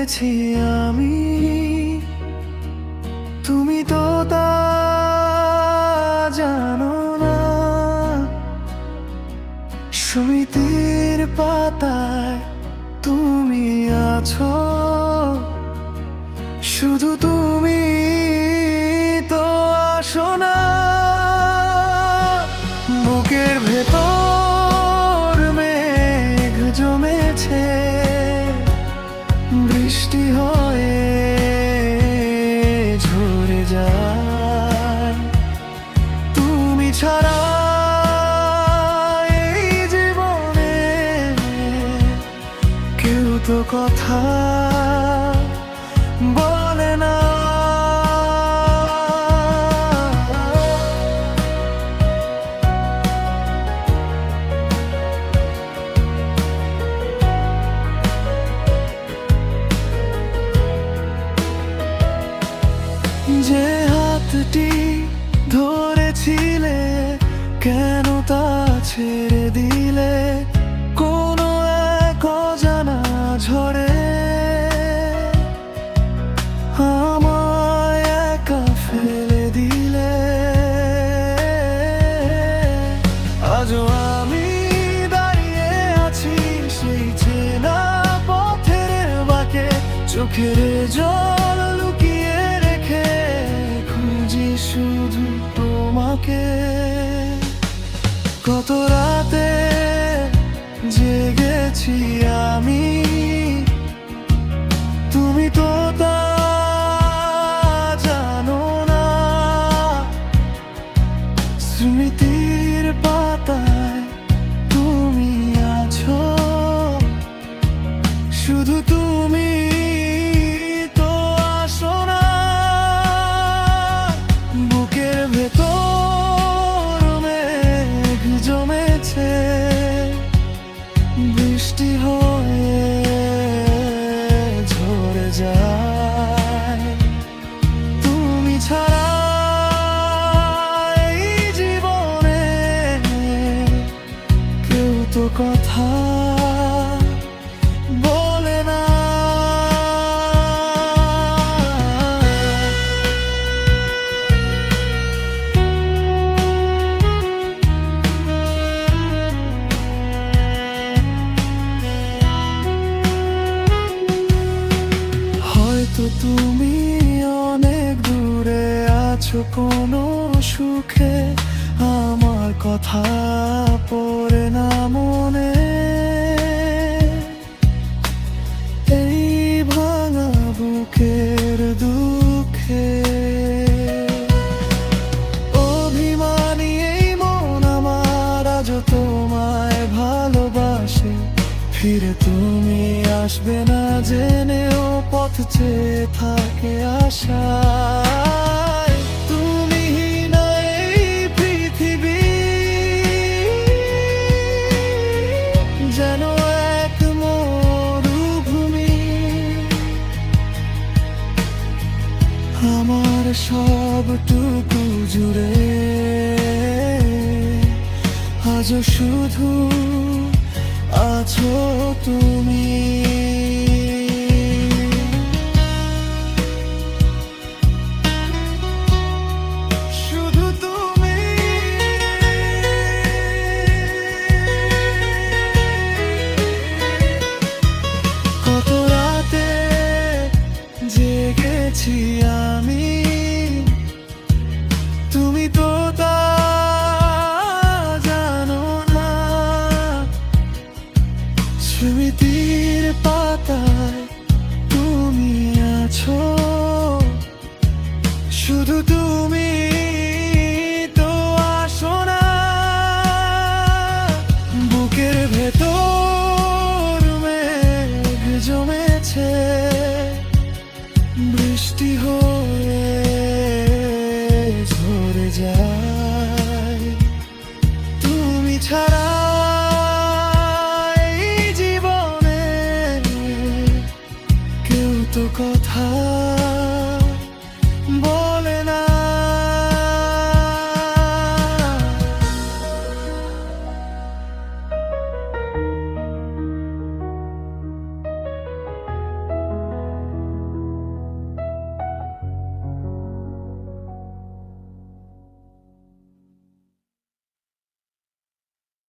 জেগেছি আমি, তুমি তো তা জানো না। সমিতির পাতায় তুমি আছো, শুধু তুমি তো আসো না। বুকের ভেতর মেঘ জমেছে, বৃষ্টি হয়ে ঝরে যায়। তুমি ছাড়া এই জীবনে কেউ তো কথা বলে না। যে হাতটি ধরেছিলে কেন তা ছেড়ে দিলে? কোনো এক অজানা ঝড়ে আমায় একা ফেলে দিলে। আজও আমি দাঁড়িয়ে আছি সেই চেনা পথের বাঁকে, চোখের জল লুকিয়ে রেখে খুঁজি শুধু তোমাকে। কত রাতে জেগেছি আমি, তুমি তো তা জানো না। স্মৃতির পাতায় তুমি আছো, শুধু তুমি তো আসো না। বুকের ভেতর মেঘ জমেছে, বৃষ্টি হয়ে ঝরে যায়। তুমি ছাড়া এই জীবনে কেউ তো কথা বলে না। হয়তো তুমি অনেক দূরে আছো কোনো সুখে, আমার কথা পড়ে না মনে। এই ভাঙা বুকের দুঃখে অভিমানী এই মন আমার আজও তোমায় ভালোবাসে। ফিরে তুমি আসবে না জেনেও পথ চেয়ে থাকে আশায়। তুমি না এই পৃথিবী যেন এক মরুভূমি, আমার সবটুকু জুড়ে আজও শুধু আছো তুমি। শুধু তুমি। কত রাতে জেগেছি আমি, তুমি তো তা জানো না। স্মৃতির পাতায় তুমি আছো, শুধু তুমি তো আসো না। বুকের ভেতর মেঘ জমেছে, বৃষ্টি হয়ে ঝরে যায়। তুমি ছাড়া